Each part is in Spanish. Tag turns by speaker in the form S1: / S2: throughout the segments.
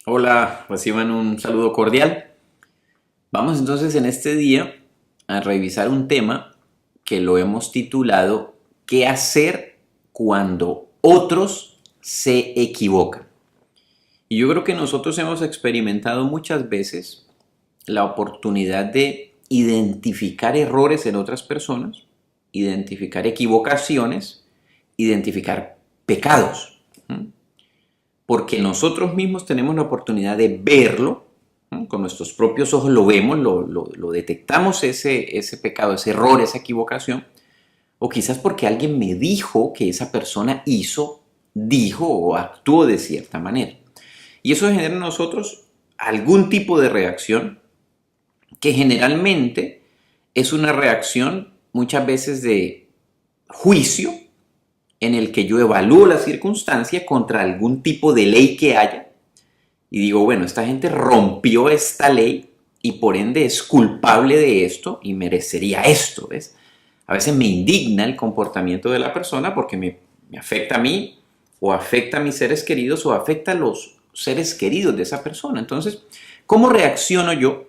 S1: Hola, reciban un saludo cordial. Vamos entonces en este día a revisar un tema que lo hemos titulado ¿Qué hacer cuando otros se equivocan? Y yo creo que nosotros hemos experimentado muchas veces la oportunidad de identificar errores en otras personas, identificar equivocaciones, identificar pecados. Porque nosotros mismos tenemos la oportunidad de verlo, ¿no? Con nuestros propios ojos lo vemos, lo detectamos ese pecado, ese error, esa equivocación, o quizás porque alguien me dijo que esa persona dijo o actuó de cierta manera. Y eso genera en nosotros algún tipo de reacción que generalmente es una reacción muchas veces de juicio en el que yo evalúo la circunstancia contra algún tipo de ley que haya y digo, bueno, esta gente rompió esta ley y por ende es culpable de esto y merecería esto, ¿ves? A veces me indigna el comportamiento de la persona porque me afecta a mí o afecta a mis seres queridos o afecta a los seres queridos de esa persona. Entonces, ¿cómo reacciono yo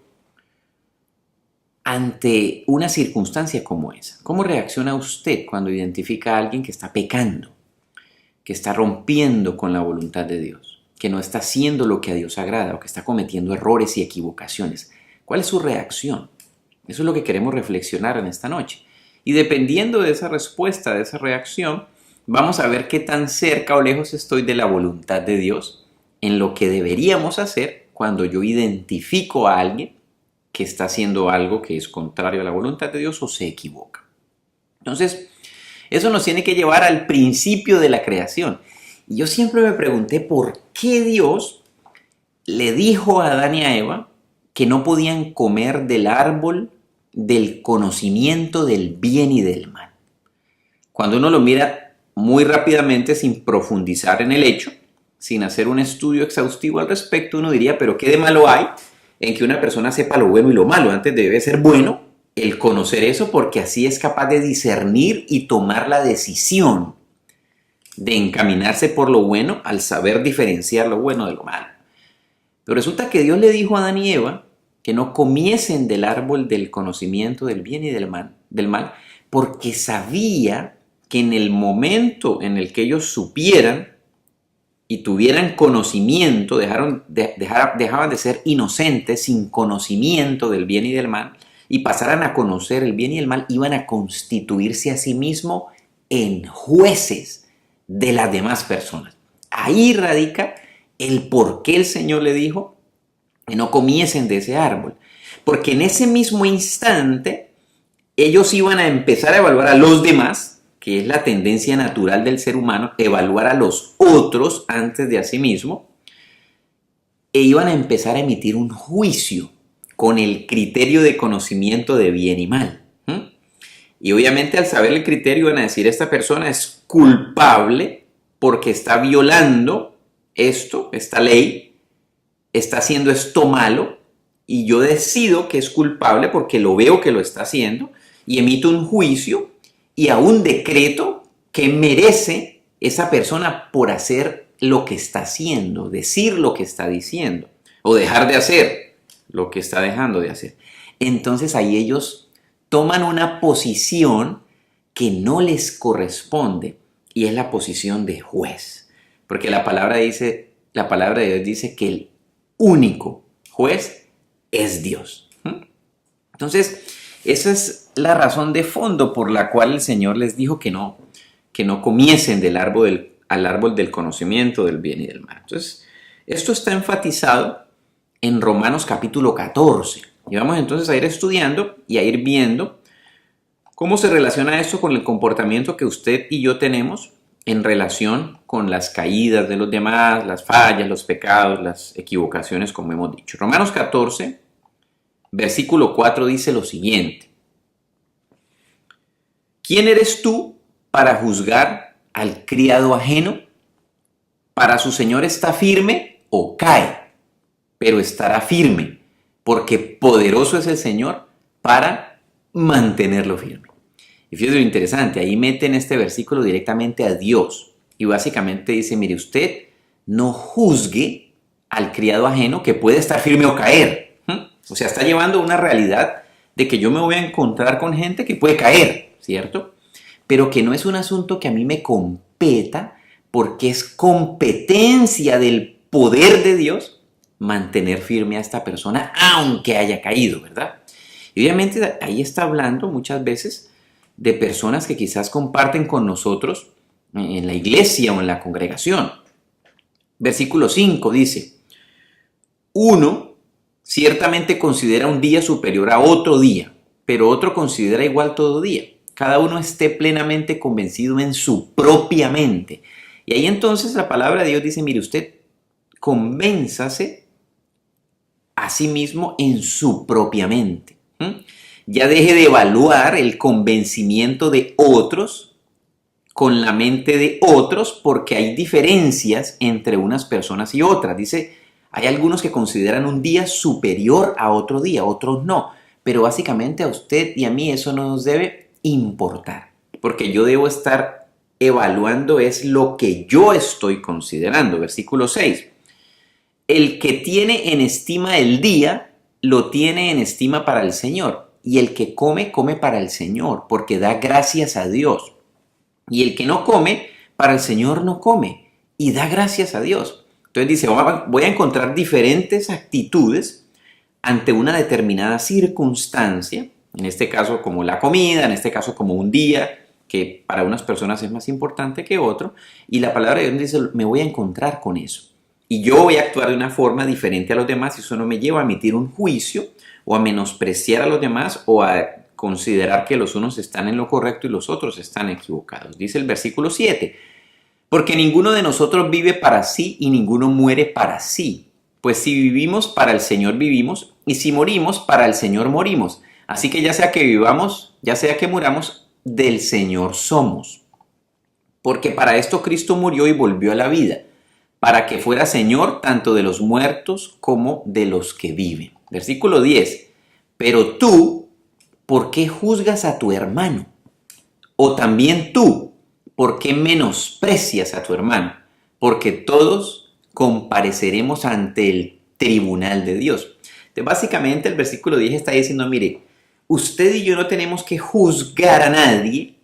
S1: ante una circunstancia como esa? ¿Cómo reacciona usted cuando identifica a alguien que está pecando, que está rompiendo con la voluntad de Dios, que no está haciendo lo que a Dios agrada o que está cometiendo errores y equivocaciones? ¿Cuál es su reacción? Eso es lo que queremos reflexionar en esta noche. Y dependiendo de esa respuesta, de esa reacción, vamos a ver qué tan cerca o lejos estoy de la voluntad de Dios en lo que deberíamos hacer cuando yo identifico a alguien que está haciendo algo que es contrario a la voluntad de Dios o se equivoca. Entonces, eso nos tiene que llevar al principio de la creación. Y yo siempre me pregunté por qué Dios le dijo a Adán y a Eva que no podían comer del árbol del conocimiento del bien y del mal. Cuando uno lo mira muy rápidamente sin profundizar en el hecho, sin hacer un estudio exhaustivo al respecto, uno diría, pero ¿qué de malo hay en que una persona sepa lo bueno y lo malo? Antes debe ser bueno el conocer eso porque así es capaz de discernir y tomar la decisión de encaminarse por lo bueno al saber diferenciar lo bueno de lo malo. Pero resulta que Dios le dijo a Adán y Eva que no comiesen del árbol del conocimiento del bien y del mal, porque sabía que en el momento en el que ellos supieran y tuvieran conocimiento, dejaban de ser inocentes sin conocimiento del bien y del mal, y pasaran a conocer el bien y el mal, iban a constituirse a sí mismos en jueces de las demás personas. Ahí radica el por qué el Señor le dijo que no comiesen de ese árbol. Porque en ese mismo instante ellos iban a empezar a evaluar a los demás, que es la tendencia natural del ser humano, evaluar a los otros antes de a sí mismo, e iban a empezar a emitir un juicio con el criterio de conocimiento de bien y mal. Y obviamente al saber el criterio van a decir, esta persona es culpable porque está violando esto, esta ley, está haciendo esto malo, y yo decido que es culpable porque lo veo que lo está haciendo, y emito un juicio y a un decreto que merece esa persona por hacer lo que está haciendo, decir lo que está diciendo, o dejar de hacer lo que está dejando de hacer. Entonces ahí ellos toman una posición que no les corresponde, y es la posición de juez. Porque la palabra de Dios dice que el único juez es Dios. Entonces, esa es la razón de fondo por la cual el Señor les dijo que no comiesen al árbol del conocimiento del bien y del mal. Entonces, esto está enfatizado en Romanos capítulo 14. Y vamos entonces a ir estudiando y a ir viendo cómo se relaciona esto con el comportamiento que usted y yo tenemos en relación con las caídas de los demás, las fallas, los pecados, las equivocaciones, como hemos dicho. Romanos 14, versículo 4 dice lo siguiente: ¿quién eres tú para juzgar al criado ajeno? Para su señor está firme o cae, pero estará firme, porque poderoso es el Señor para mantenerlo firme. Y fíjate lo interesante, ahí mete en este versículo directamente a Dios. Y básicamente dice, mire, usted no juzgue al criado ajeno que puede estar firme o caer. O sea, está llevando una realidad de que yo me voy a encontrar con gente que puede caer, ¿cierto? Pero que no es un asunto que a mí me competa, porque es competencia del poder de Dios mantener firme a esta persona aunque haya caído, ¿verdad? Y obviamente ahí está hablando muchas veces de personas que quizás comparten con nosotros en la iglesia o en la congregación. Versículo 5 dice: uno ciertamente considera un día superior a otro día, pero otro considera igual todo día. Cada uno esté plenamente convencido en su propia mente. Y ahí entonces la palabra de Dios dice, mire, usted convénzase a sí mismo en su propia mente. Ya deje de evaluar el convencimiento de otros con la mente de otros, porque hay diferencias entre unas personas y otras. Dice, hay algunos que consideran un día superior a otro día, otros no. Pero básicamente a usted y a mí eso no nos debe importar, porque yo debo estar evaluando es lo que yo estoy considerando. Versículo 6. El que tiene en estima el día, lo tiene en estima para el Señor. Y el que come, come para el Señor, porque da gracias a Dios. Y el que no come, para el Señor no come, y da gracias a Dios. Entonces dice, voy a encontrar diferentes actitudes ante una determinada circunstancia, en este caso como la comida, en este caso como un día, que para unas personas es más importante que otro, y la palabra de Dios dice, me voy a encontrar con eso. Y yo voy a actuar de una forma diferente a los demás, y eso no me lleva a emitir un juicio, o a menospreciar a los demás, o a considerar que los unos están en lo correcto y los otros están equivocados. Dice el versículo 7, porque ninguno de nosotros vive para sí y ninguno muere para sí. Pues si vivimos, para el Señor vivimos, y si morimos, para el Señor morimos. Así que ya sea que vivamos, ya sea que muramos, del Señor somos. Porque para esto Cristo murió y volvió a la vida, para que fuera Señor tanto de los muertos como de los que viven. Versículo 10. Pero tú, ¿por qué juzgas a tu hermano? O también tú, ¿por qué menosprecias a tu hermano? Porque todos compareceremos ante el tribunal de Dios. Entonces, básicamente el versículo 10 está diciendo, mire, usted y yo no tenemos que juzgar a nadie,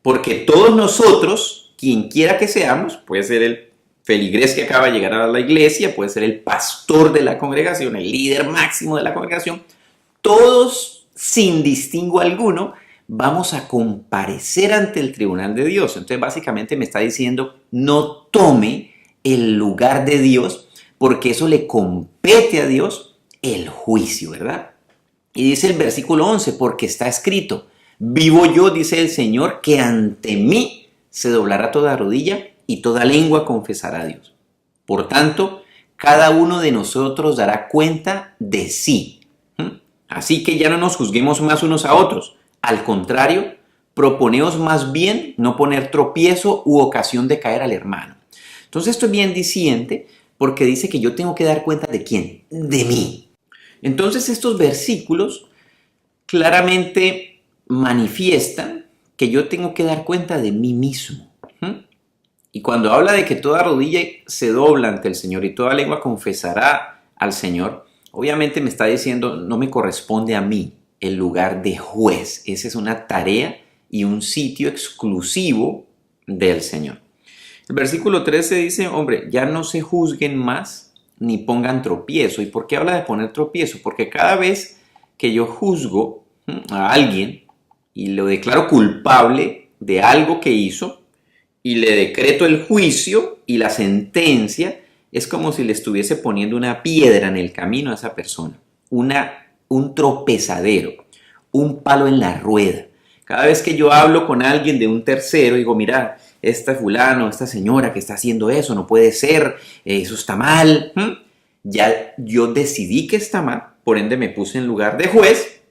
S1: porque todos nosotros, quien quiera que seamos, puede ser el feligrés que acaba de llegar a la iglesia, puede ser el pastor de la congregación, el líder máximo de la congregación, todos sin distingo alguno vamos a comparecer ante el tribunal de Dios. Entonces básicamente me está diciendo, no tome el lugar de Dios, porque eso le compete a Dios el juicio, ¿verdad? Y dice el versículo 11, porque está escrito, vivo yo, dice el Señor, que ante mí se doblará toda rodilla y toda lengua confesará a Dios. Por tanto, cada uno de nosotros dará cuenta de sí. Así que ya no nos juzguemos más unos a otros. Al contrario, proponeos más bien no poner tropiezo u ocasión de caer al hermano. Entonces esto es bien diciente porque dice que yo tengo que dar cuenta de ¿quién? De mí. Entonces estos versículos claramente manifiestan que yo tengo que dar cuenta de mí mismo. Y cuando habla de que toda rodilla se dobla ante el Señor y toda lengua confesará al Señor, obviamente me está diciendo, no me corresponde a mí el lugar de juez. Esa es una tarea y un sitio exclusivo del Señor. El versículo 13 dice, hombre, ya no se juzguen más ni pongan tropiezo. ¿Y por qué habla de poner tropiezo? Porque cada vez que yo juzgo a alguien y lo declaro culpable de algo que hizo y le decreto el juicio y la sentencia, es como si le estuviese poniendo una piedra en el camino a esa persona, un tropezadero, un palo en la rueda. Cada vez que yo hablo con alguien de un tercero, digo, mira, este fulano, esta señora que está haciendo eso, no puede ser, eso está mal. Ya yo decidí que está mal, por ende me puse en lugar de juez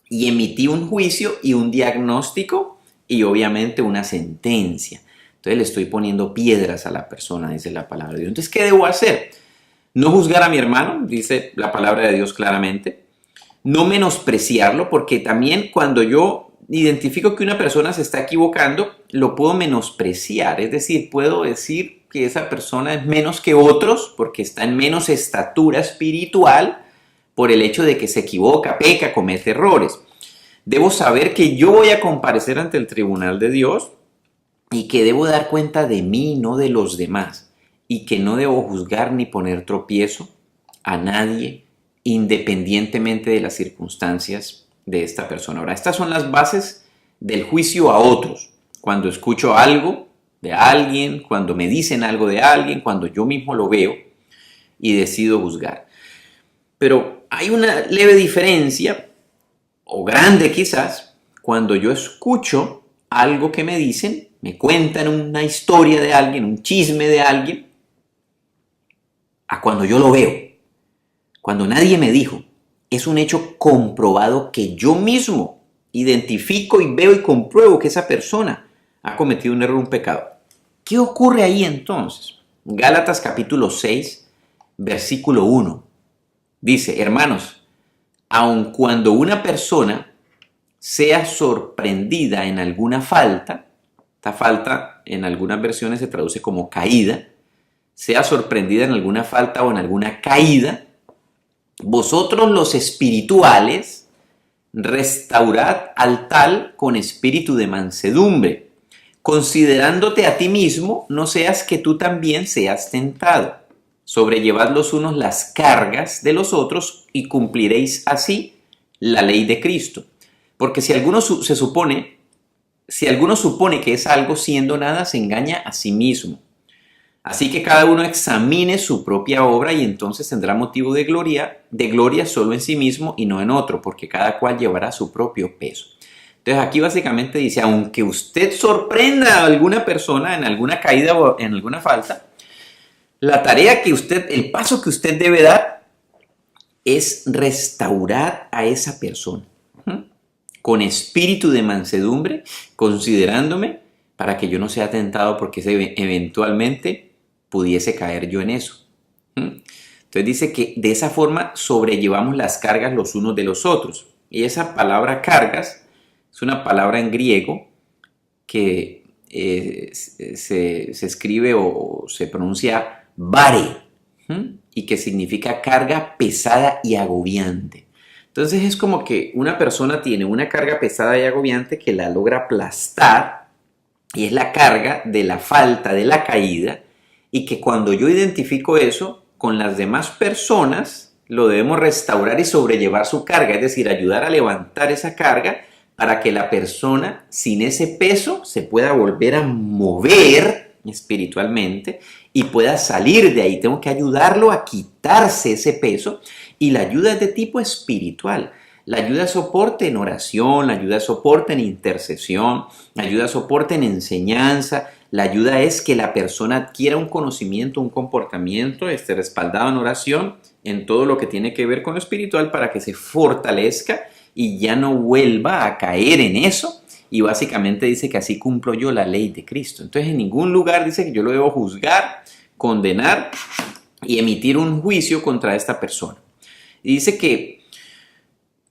S1: y emití un juicio y un diagnóstico y obviamente una sentencia. Entonces le estoy poniendo piedras a la persona, dice la palabra de Dios. Entonces, ¿qué debo hacer? No juzgar a mi hermano, dice la palabra de Dios claramente. No menospreciarlo, porque también cuando yo identifico que una persona se está equivocando, lo puedo menospreciar. Es decir, puedo decir que esa persona es menos que otros porque está en menos estatura espiritual por el hecho de que se equivoca, peca, comete errores. Debo saber que yo voy a comparecer ante el tribunal de Dios y que debo dar cuenta de mí, no de los demás, y que no debo juzgar ni poner tropiezo a nadie independientemente de las circunstancias de esta persona. Ahora, estas son las bases del juicio a otros. Cuando escucho algo de alguien, cuando me dicen algo de alguien, cuando yo mismo lo veo y decido juzgar. Pero hay una leve diferencia, o grande quizás, cuando yo escucho algo que me dicen, me cuentan una historia de alguien, un chisme de alguien, a cuando yo lo veo. Cuando nadie me dijo, es un hecho comprobado que yo mismo identifico y veo y compruebo que esa persona ha cometido un error, un pecado. ¿Qué ocurre ahí entonces? Gálatas capítulo 6, versículo 1. Dice, hermanos, aun cuando una persona sea sorprendida en alguna falta, esta falta en algunas versiones se traduce como caída, sea sorprendida en alguna falta o en alguna caída, vosotros los espirituales, restaurad al tal con espíritu de mansedumbre, considerándote a ti mismo, no seas que tú también seas tentado. Sobrellevad los unos las cargas de los otros y cumpliréis así la ley de Cristo. Porque si alguno supone que es algo siendo nada, se engaña a sí mismo. Así que cada uno examine su propia obra y entonces tendrá motivo de gloria solo en sí mismo y no en otro, porque cada cual llevará su propio peso. Entonces aquí básicamente dice, aunque usted sorprenda a alguna persona en alguna caída o en alguna falta, la tarea que el paso que usted debe dar es restaurar a esa persona con espíritu de mansedumbre, considerándome para que yo no sea tentado porque eventualmente pudiese caer yo en eso. Entonces dice que de esa forma sobrellevamos las cargas los unos de los otros. Y esa palabra cargas es una palabra en griego que se escribe o se pronuncia vare, y que significa carga pesada y agobiante. Entonces es como que una persona tiene una carga pesada y agobiante que la logra aplastar, y es la carga de la falta, de la caída, y que cuando yo identifico eso, con las demás personas lo debemos restaurar y sobrellevar su carga, es decir, ayudar a levantar esa carga para que la persona sin ese peso se pueda volver a mover espiritualmente y pueda salir de ahí. Tengo que ayudarlo a quitarse ese peso, y la ayuda es de tipo espiritual. La ayuda de soporte en oración, la ayuda de soporte en intercesión, la ayuda de soporte en enseñanza. La ayuda es que la persona adquiera un conocimiento, un comportamiento respaldado en oración, en todo lo que tiene que ver con lo espiritual, para que se fortalezca y ya no vuelva a caer en eso. Y básicamente dice que así cumplo yo la ley de Cristo. Entonces en ningún lugar dice que yo lo debo juzgar, condenar y emitir un juicio contra esta persona. Y dice que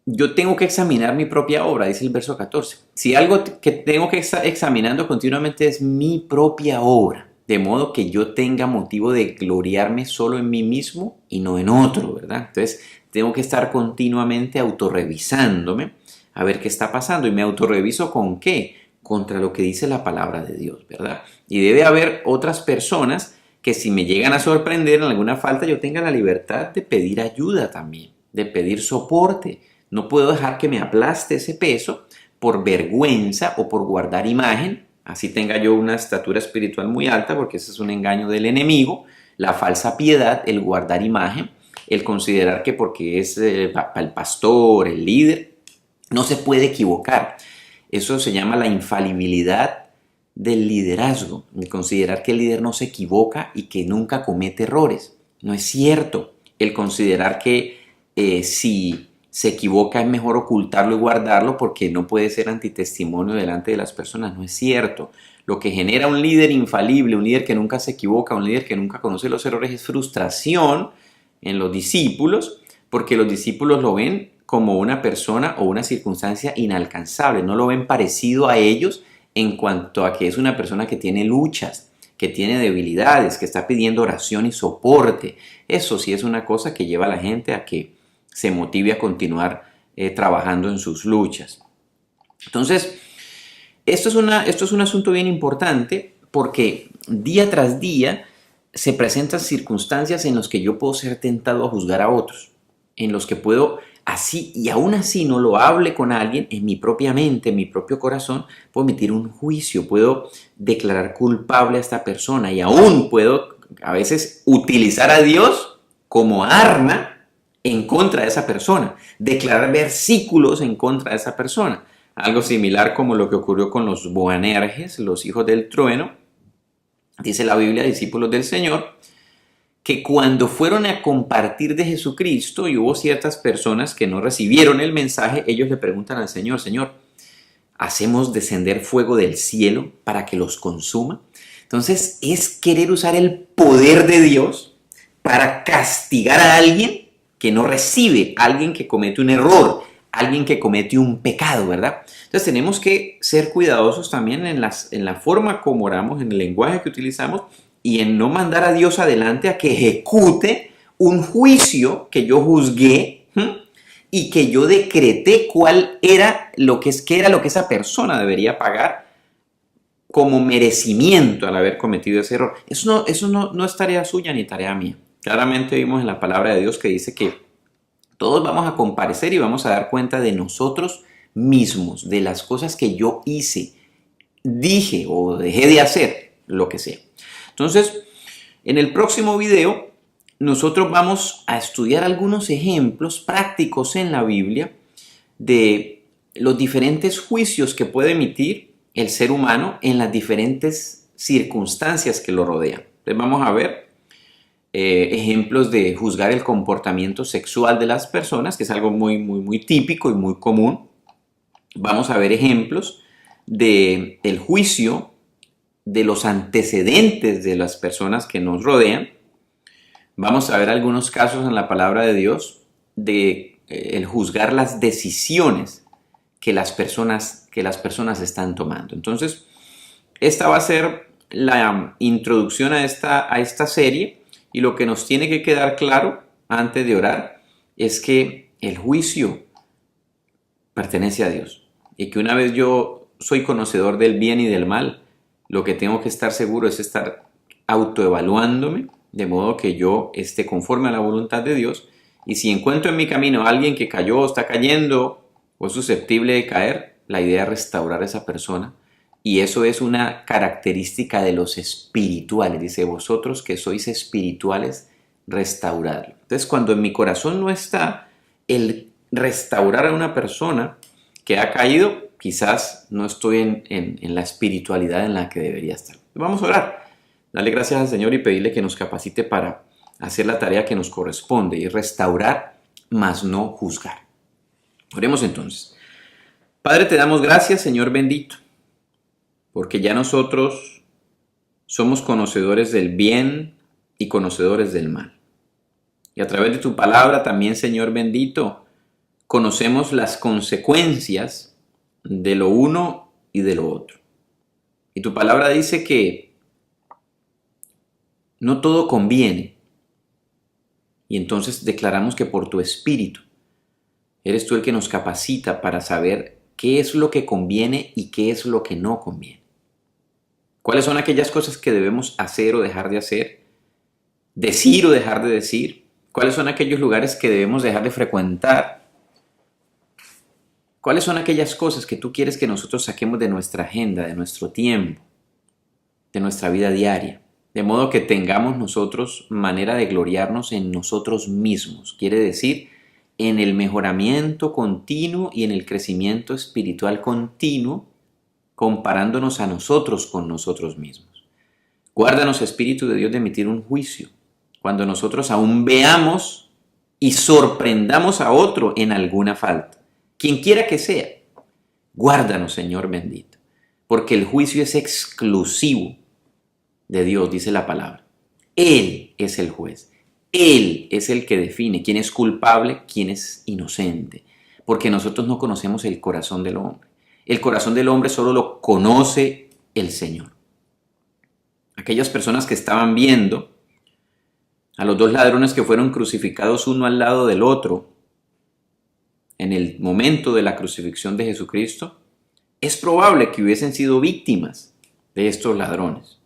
S1: yo tengo que examinar mi propia obra, dice el verso 14. Si algo que tengo que estar examinando continuamente es mi propia obra, de modo que yo tenga motivo de gloriarme solo en mí mismo y no en otro, ¿verdad? Entonces tengo que estar continuamente autorrevisándome a ver qué está pasando. ¿Y me autorreviso con qué? Contra lo que dice la palabra de Dios, ¿verdad? Y debe haber otras personas que si me llegan a sorprender en alguna falta, yo tenga la libertad de pedir ayuda también, de pedir soporte. No puedo dejar que me aplaste ese peso por vergüenza o por guardar imagen, así tenga yo una estatura espiritual muy alta, porque ese es un engaño del enemigo, la falsa piedad, el guardar imagen, el considerar que porque es el pastor, el líder, no se puede equivocar. Eso se llama la infalibilidad del liderazgo, el considerar que el líder no se equivoca y que nunca comete errores. No es cierto. El considerar que si se equivoca es mejor ocultarlo y guardarlo porque no puede ser antitestimonio delante de las personas. No es cierto. Lo que genera un líder infalible, un líder que nunca se equivoca, un líder que nunca conoce los errores, es frustración en los discípulos, porque los discípulos lo ven como una persona o una circunstancia inalcanzable. No lo ven parecido a ellos en cuanto a que es una persona que tiene luchas, que tiene debilidades, que está pidiendo oración y soporte. Eso sí es una cosa que lleva a la gente a que se motive a continuar trabajando en sus luchas. Entonces, esto es un asunto bien importante porque día tras día se presentan circunstancias en las que yo puedo ser tentado a juzgar a otros, en los que puedo así, y aún así no lo hable con alguien, en mi propia mente, en mi propio corazón, puedo emitir un juicio, puedo declarar culpable a esta persona y aún puedo a veces utilizar a Dios como arma en contra de esa persona, declarar versículos en contra de esa persona. Algo similar como lo que ocurrió con los Boanerges, los hijos del trueno. Dice la Biblia, discípulos del Señor, que cuando fueron a compartir de Jesucristo y hubo ciertas personas que no recibieron el mensaje, ellos le preguntan al Señor, Señor, ¿hacemos descender fuego del cielo para que los consuma? Entonces es querer usar el poder de Dios para castigar a alguien que no recibe, alguien que comete un error, alguien que comete un pecado, ¿verdad? Entonces tenemos que ser cuidadosos también en la forma como oramos, en el lenguaje que utilizamos y en no mandar a Dios adelante a que ejecute un juicio que yo juzgué y que yo decreté cuál era lo que esa persona debería pagar como merecimiento al haber cometido ese error. Eso no es tarea suya ni tarea mía. Claramente vimos en la palabra de Dios que dice que todos vamos a comparecer y vamos a dar cuenta de nosotros mismos, de las cosas que yo hice, dije o dejé de hacer, lo que sea. Entonces, en el próximo video, nosotros vamos a estudiar algunos ejemplos prácticos en la Biblia de los diferentes juicios que puede emitir el ser humano en las diferentes circunstancias que lo rodean. Entonces vamos a ver ejemplos de juzgar el comportamiento sexual de las personas, que es algo muy típico y muy común. Vamos a ver ejemplos del juicio de los antecedentes de las personas que nos rodean. Vamos a ver algunos casos en la palabra de Dios de el juzgar las decisiones que las personas están tomando. Entonces, esta va a ser la introducción a esta serie. Y lo que nos tiene que quedar claro antes de orar es que el juicio pertenece a Dios. Y que una vez yo soy conocedor del bien y del mal, lo que tengo que estar seguro es estar autoevaluándome, de modo que yo esté conforme a la voluntad de Dios. Y si encuentro en mi camino a alguien que cayó, está cayendo o es susceptible de caer, la idea es restaurar a esa persona. Y eso es una característica de los espirituales. Dice, vosotros que sois espirituales, restauradlo. Entonces, cuando en mi corazón no está el restaurar a una persona que ha caído, quizás no estoy en la espiritualidad en la que debería estar. Vamos a orar. Dale gracias al Señor y pedirle que nos capacite para hacer la tarea que nos corresponde y restaurar, mas no juzgar. Oremos entonces. Padre, te damos gracias, Señor bendito, porque ya nosotros somos conocedores del bien y conocedores del mal. Y a través de tu palabra también, Señor bendito, conocemos las consecuencias de lo uno y de lo otro. Y tu palabra dice que no todo conviene. Y entonces declaramos que por tu Espíritu eres tú el que nos capacita para saber qué es lo que conviene y qué es lo que no conviene. ¿Cuáles son aquellas cosas que debemos hacer o dejar de hacer? ¿Decir o dejar de decir? ¿Cuáles son aquellos lugares que debemos dejar de frecuentar? ¿Cuáles son aquellas cosas que tú quieres que nosotros saquemos de nuestra agenda, de nuestro tiempo, de nuestra vida diaria? De modo que tengamos nosotros manera de gloriarnos en nosotros mismos. Quiere decir, en el mejoramiento continuo y en el crecimiento espiritual continuo, comparándonos a nosotros con nosotros mismos. Guárdanos, Espíritu de Dios, de emitir un juicio cuando nosotros aún veamos y sorprendamos a otro en alguna falta, quien quiera que sea. Guárdanos, Señor bendito, porque el juicio es exclusivo de Dios, dice la palabra. Él es el juez. Él es el que define quién es culpable, quién es inocente, porque nosotros no conocemos el corazón del hombre. El corazón del hombre solo lo conoce el Señor. aquellas personas que estaban viendo a los dos ladrones que fueron crucificados uno al lado del otro en el momento de la crucifixión de Jesucristo, es probable que hubiesen sido víctimas de estos ladrones.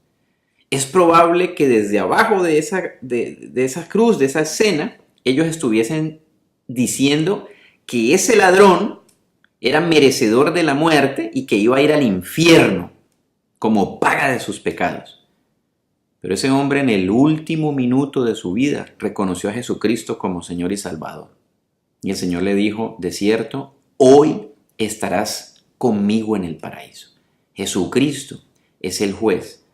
S1: Es probable que desde abajo de esa cruz, de esa escena, ellos estuviesen diciendo que ese ladrón era merecedor de la muerte y que iba a ir al infierno como paga de sus pecados. Pero ese hombre en el último minuto de su vida reconoció a Jesucristo como Señor y Salvador. Y el Señor le dijo, de cierto, hoy estarás conmigo en el paraíso. Jesucristo es el juez.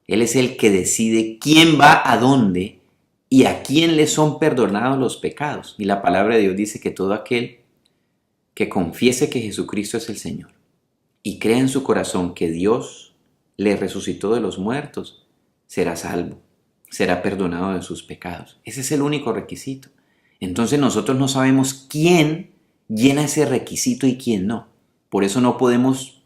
S1: Él es el que decide quién va a dónde y a quién le son perdonados los pecados. Y la palabra de Dios dice que todo aquel que confiese que Jesucristo es el Señor y crea en su corazón que Dios le resucitó de los muertos, será salvo, será perdonado de sus pecados. Ese es el único requisito. Entonces nosotros no sabemos quién llena ese requisito y quién no. Por eso no podemos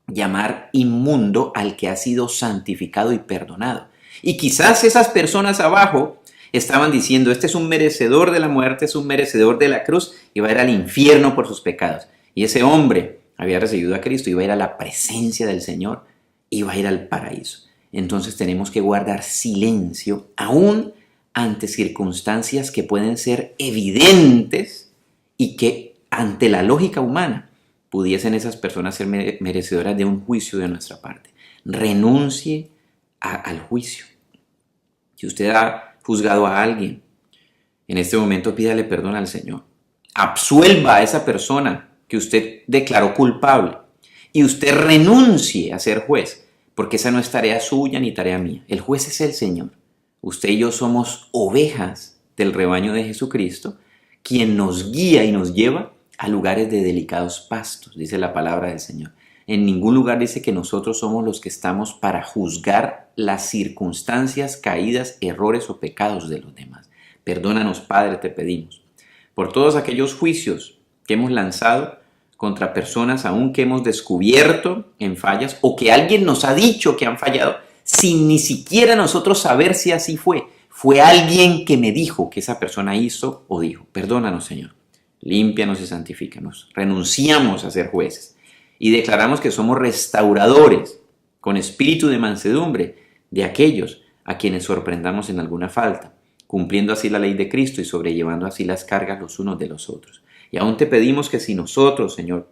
S1: llamar inmundo al que ha sido santificado y perdonado. Y quizás esas personas abajo estaban diciendo, este es un merecedor de la muerte, es un merecedor de la cruz y va a ir al infierno por sus pecados. Y ese hombre había recibido a Cristo, iba a ir a la presencia del Señor, iba a ir al paraíso. Entonces tenemos que guardar silencio aún ante circunstancias que pueden ser evidentes y que ante la lógica humana pudiesen esas personas ser merecedoras de un juicio de nuestra parte. Renuncie al juicio. Si usted ha juzgado a alguien, en este momento pídale perdón al Señor. Absuelva a esa persona que usted declaró culpable y usted renuncie a ser juez, porque esa no es tarea suya ni tarea mía. El juez es el Señor. Usted y yo somos ovejas del rebaño de Jesucristo, quien nos guía y nos lleva a lugares de delicados pastos, dice la palabra del Señor. En ningún lugar dice que nosotros somos los que estamos para juzgar las circunstancias, caídas, errores o pecados de los demás. Perdónanos, Padre, te pedimos, por todos aquellos juicios que hemos lanzado contra personas aún que hemos descubierto en fallas o que alguien nos ha dicho que han fallado sin ni siquiera nosotros saber si así fue. Fue alguien que me dijo que esa persona hizo o dijo. Perdónanos, Señor. Límpianos y santifícanos. Renunciamos a ser jueces y declaramos que somos restauradores con espíritu de mansedumbre de aquellos a quienes sorprendamos en alguna falta, cumpliendo así la ley de Cristo y sobrellevando así las cargas los unos de los otros. Y aún te pedimos que si nosotros, Señor,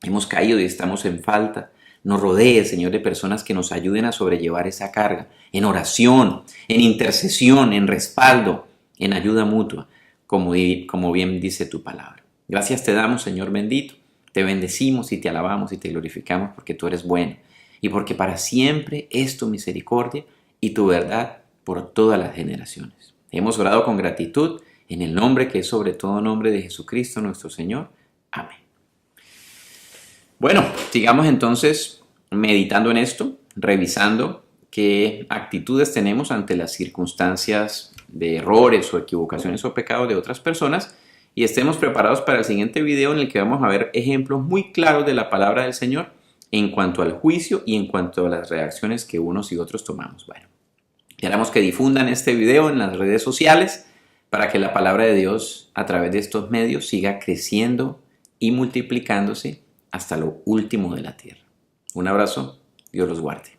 S1: hemos caído y estamos en falta, nos rodee, Señor, de personas que nos ayuden a sobrellevar esa carga, en oración, en intercesión, en respaldo, en ayuda mutua, como bien dice tu palabra. Gracias te damos, Señor bendito, te bendecimos y te alabamos y te glorificamos porque tú eres bueno y porque para siempre es tu misericordia y tu verdad por todas las generaciones. Hemos orado con gratitud en el nombre que es sobre todo nombre de Jesucristo nuestro Señor. Amén. Bueno, sigamos entonces meditando en esto, revisando qué actitudes tenemos ante las circunstancias de errores o equivocaciones o pecados de otras personas y estemos preparados para el siguiente video en el que vamos a ver ejemplos muy claros de la palabra del Señor en cuanto al juicio y en cuanto a las reacciones que unos y otros tomamos. Bueno, queremos que difundan este video en las redes sociales para que la palabra de Dios a través de estos medios siga creciendo y multiplicándose hasta lo último de la tierra. Un abrazo, Dios los guarde.